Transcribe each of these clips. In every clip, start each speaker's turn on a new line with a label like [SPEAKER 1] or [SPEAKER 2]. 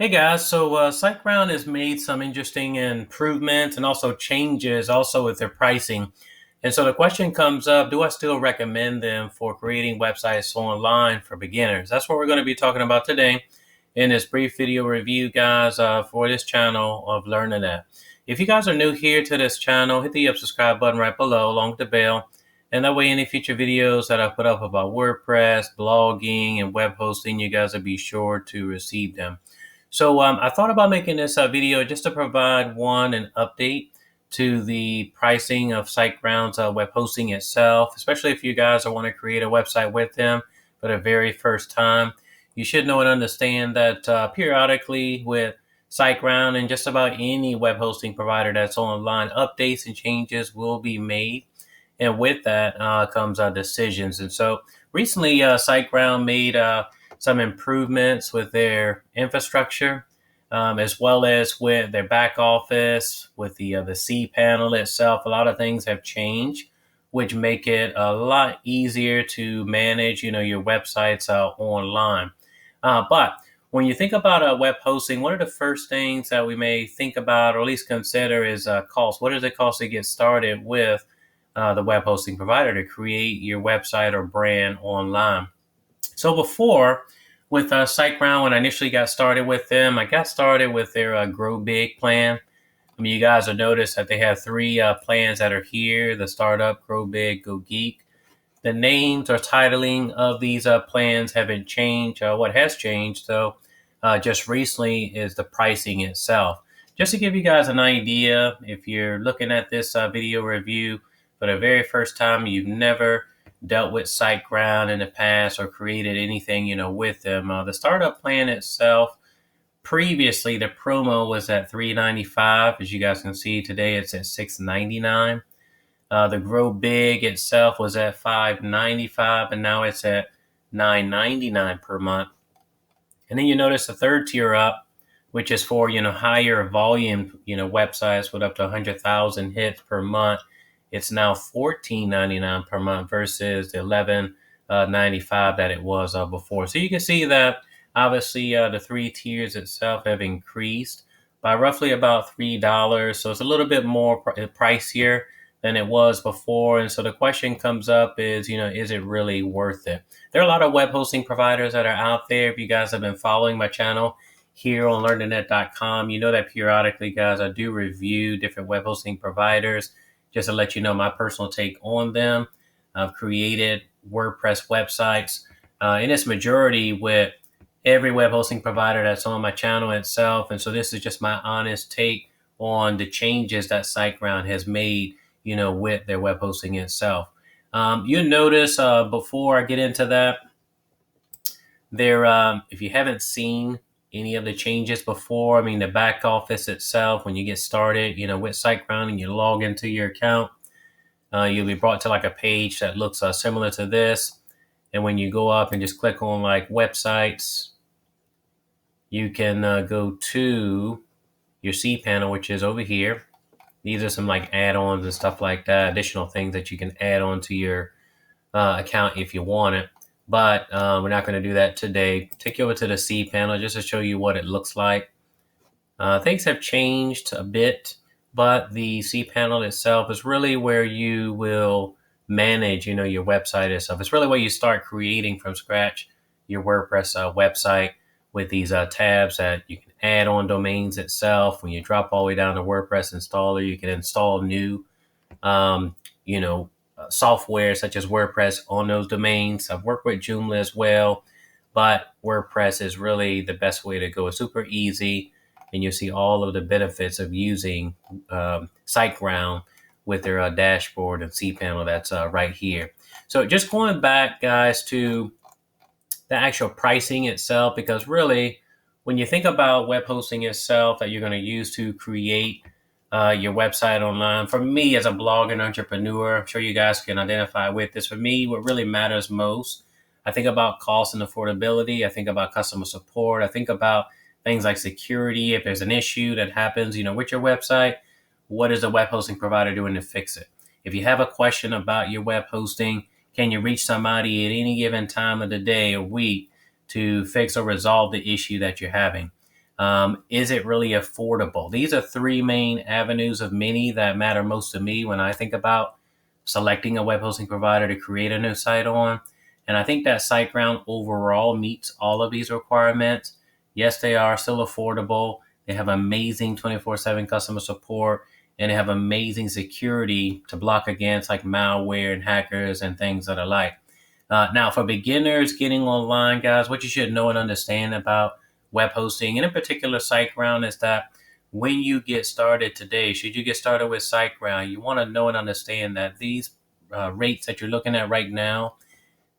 [SPEAKER 1] Hey guys, Siteground has made some interesting improvements and also changes also with their pricing. And so the question comes up, do I still recommend them for creating websites online for beginners? That's what we're going to be talking about today in this brief video review, guys, for this channel of Learning That. If you guys are new here to this channel, hit the subscribe button right below along with the bell. And that way any future videos that I put up about WordPress, blogging, and web hosting, you guys will be sure to receive them. I thought about making this video just to provide an update to the pricing of SiteGround's web hosting itself, especially if you guys want to create a website with them for the very first time. You should know and understand that periodically with SiteGround and just about any web hosting provider that's online, updates and changes will be made. And with that comes decisions. And so recently, SiteGround made some improvements with their infrastructure, as well as with their back office, with the C panel itself. A lot of things have changed, which make it a lot easier to manage, your websites online. But when you think about web hosting, one of the first things that we may think about, or at least consider, is cost. What does it cost to get started with the web hosting provider to create your website or brand online? So before, with SiteGround, when I initially got started with them, I got started with their Grow Big plan. I mean, you guys will notice that they have three plans that are here: the Startup, Grow Big, Go Geek. The names or titling of these plans haven't changed. What has changed, though, just recently is the pricing itself. Just to give you guys an idea, if you're looking at this video review for the very first time, you've never dealt with SiteGround in the past or created anything, with them. The startup plan itself, previously the promo was at $395. As you guys can see today, it's at $699. The Grow Big itself was at $595, and now it's at $999 per month. And then you notice the third tier up, which is for higher volume websites with up to 100,000 hits per month. It's now $14.99 per month versus the $11.95 that it was before. So you can see that obviously the three tiers itself have increased by roughly about $3. So it's a little bit more pricier than it was before. And so the question comes up is, is it really worth it? There are a lot of web hosting providers that are out there. If you guys have been following my channel here on learningnet.com, you know that periodically, guys, I do review different web hosting providers just to let you know my personal take on them. I've created WordPress websites in its majority with every web hosting provider that's on my channel itself. And so this is just my honest take on the changes that SiteGround has made, with their web hosting itself. You'll notice before I get into that, if you haven't seen any of the changes before, I mean, the back office itself, when you get started, with SiteGround and you log into your account, you'll be brought to like a page that looks similar to this. And when you go up and just click on like websites, you can go to your C panel, which is over here. These are some like add-ons and stuff like that, additional things that you can add on to your account if you want it. But we're not going to do that today. Take you over to the C panel just to show you what it looks like. Things have changed a bit, but the C panel itself is really where you will manage, your website itself. It's really where you start creating from scratch your WordPress website with these tabs that you can add on domains itself. When you drop all the way down to WordPress installer, you can install new, software such as WordPress on those domains. I've worked with Joomla as well, but WordPress is really the best way to go. It's super easy, and you'll see all of the benefits of using SiteGround with their dashboard and cPanel that's right here. So just going back, guys, to the actual pricing itself, because really, when you think about web hosting itself that you're going to use to create your website online, for me as a blogger and entrepreneur, I'm sure you guys can identify with this. For me, what really matters most, I think about cost and affordability. I think about customer support. I think about things like security. If there's an issue that happens, with your website, what is the web hosting provider doing to fix it? If you have a question about your web hosting, can you reach somebody at any given time of the day or week to fix or resolve the issue that you're having? Is it really affordable? These are three main avenues of many that matter most to me when I think about selecting a web hosting provider to create a new site on. And I think that SiteGround overall meets all of these requirements. Yes, they are still affordable. They have amazing 24/7 customer support, and they have amazing security to block against like malware and hackers and things that are like. Now, for beginners getting online, guys, what you should know and understand about web hosting, and in particular SiteGround, is that when you get started today, should you get started with SiteGround, you want to know and understand that these rates that you're looking at right now,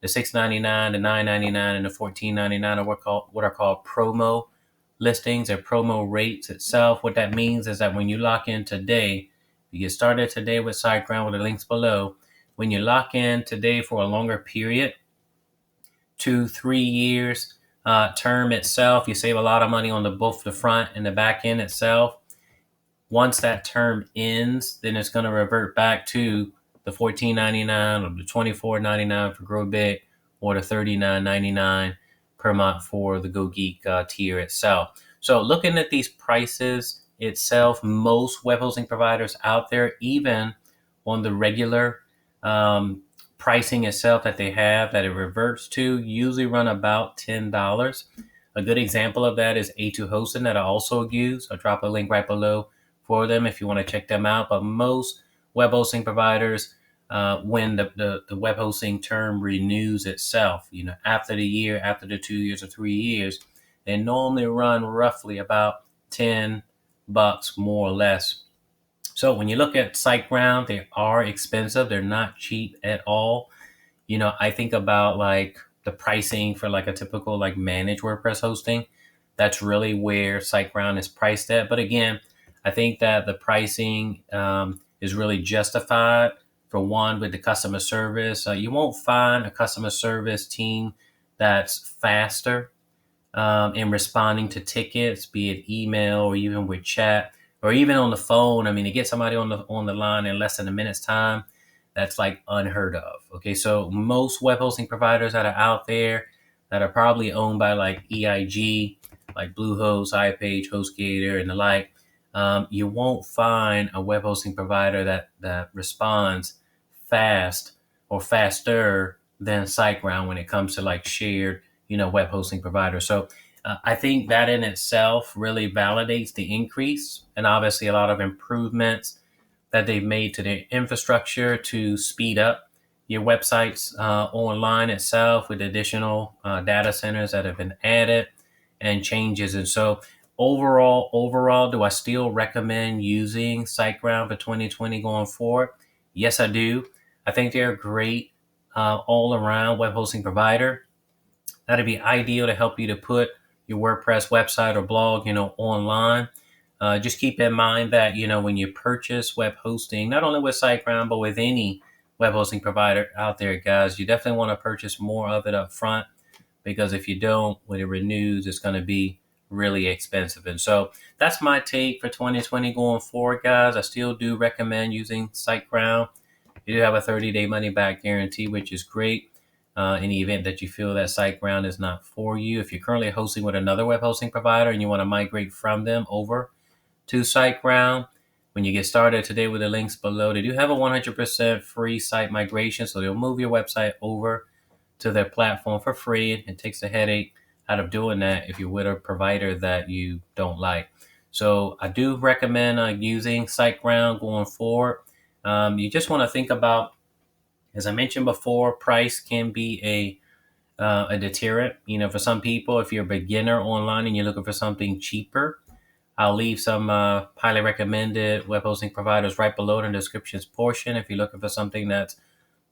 [SPEAKER 1] the $6.99, the $9.99, and the $14.99 are what are called promo listings or promo rates itself. What that means is that when you lock in today, you get started today with SiteGround with the links below. When you lock in today for a longer period, 2-3 years term itself, you save a lot of money on both the front and the back end itself. Once that term ends, then it's going to revert back to the $14.99 or the $24.99 for Grow Big, or the $39.99 per month for the Go Geek tier itself. So looking at these prices itself, most web hosting providers out there, even on the regular pricing itself that they have that it reverts to, usually run about $10. A good example of that is A2 Hosting that I also use. I'll drop a link right below for them if you want to check them out. But most web hosting providers, when the web hosting term renews itself, after the year, after the 2 years or 3 years, they normally run roughly about $10 more or less. So when you look at SiteGround, they are expensive. They're not cheap at all. I think about like the pricing for like a typical like managed WordPress hosting. That's really where SiteGround is priced at. But again, I think that the pricing is really justified. For one, with the customer service, you won't find a customer service team that's faster in responding to tickets, be it email or even with chat or even on the phone. I mean, to get somebody on the line in less than a minute's time, that's like unheard of. Okay, so most web hosting providers that are out there that are probably owned by like EIG, like Bluehost, iPage, HostGator, and the like, you won't find a web hosting provider that responds fast or faster than SiteGround when it comes to like shared, web hosting providers. So I think that in itself really validates the increase, and obviously a lot of improvements that they've made to their infrastructure to speed up your websites online itself, with additional data centers that have been added and changes. And so overall, do I still recommend using SiteGround for 2020 going forward? Yes, I do. I think they're a great all around web hosting provider. That'd be ideal to help you to put your WordPress website or blog, online. Just keep in mind that, when you purchase web hosting, not only with SiteGround, but with any web hosting provider out there, guys, you definitely want to purchase more of it up front, because if you don't, when it renews, it's going to be really expensive. And so that's my take for 2020 going forward, guys. I still do recommend using SiteGround. You do have a 30-day money back guarantee, which is great. In the event that you feel that SiteGround is not for you. If you're currently hosting with another web hosting provider and you want to migrate from them over to SiteGround, when you get started today with the links below, they do have a 100% free site migration. So they'll move your website over to their platform for free. It takes the headache out of doing that if you're with a provider that you don't like. So I do recommend using SiteGround going forward. You just want to think about, as I mentioned before, price can be a deterrent. For some people, if you're a beginner online and you're looking for something cheaper, I'll leave some highly recommended web hosting providers right below in the descriptions portion. If you're looking for something that's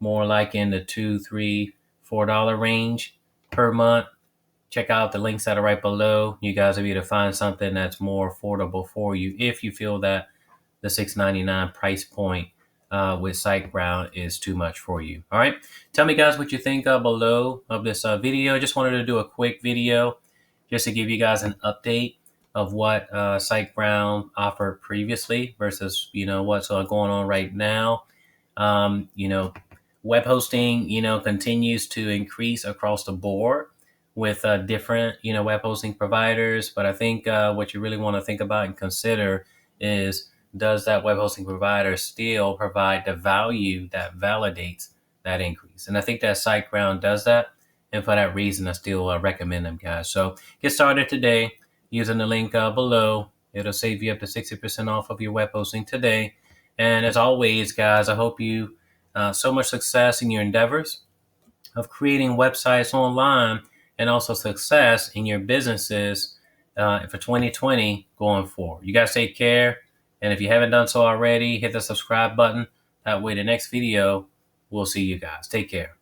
[SPEAKER 1] more like in the $2, $3, $4 range per month, check out the links that are right below. You guys will be able to find something that's more affordable for you if you feel that the $6.99 price point with SiteGround is too much for you. All right. Tell me, guys, what you think below of this video. I just wanted to do a quick video just to give you guys an update of what SiteGround offered previously versus, what's going on right now. Web hosting, continues to increase across the board with different, web hosting providers. But I think what you really want to think about and consider is, does that web hosting provider still provide the value that validates that increase? And I think that SiteGround does that. And for that reason, I still recommend them, guys. So get started today using the link below. It'll save you up to 60% off of your web hosting today. And as always, guys, I hope you so much success in your endeavors of creating websites online, and also success in your businesses for 2020 going forward. You guys take care. And if you haven't done so already, hit the subscribe button. That way the next video, we'll see you guys. Take care.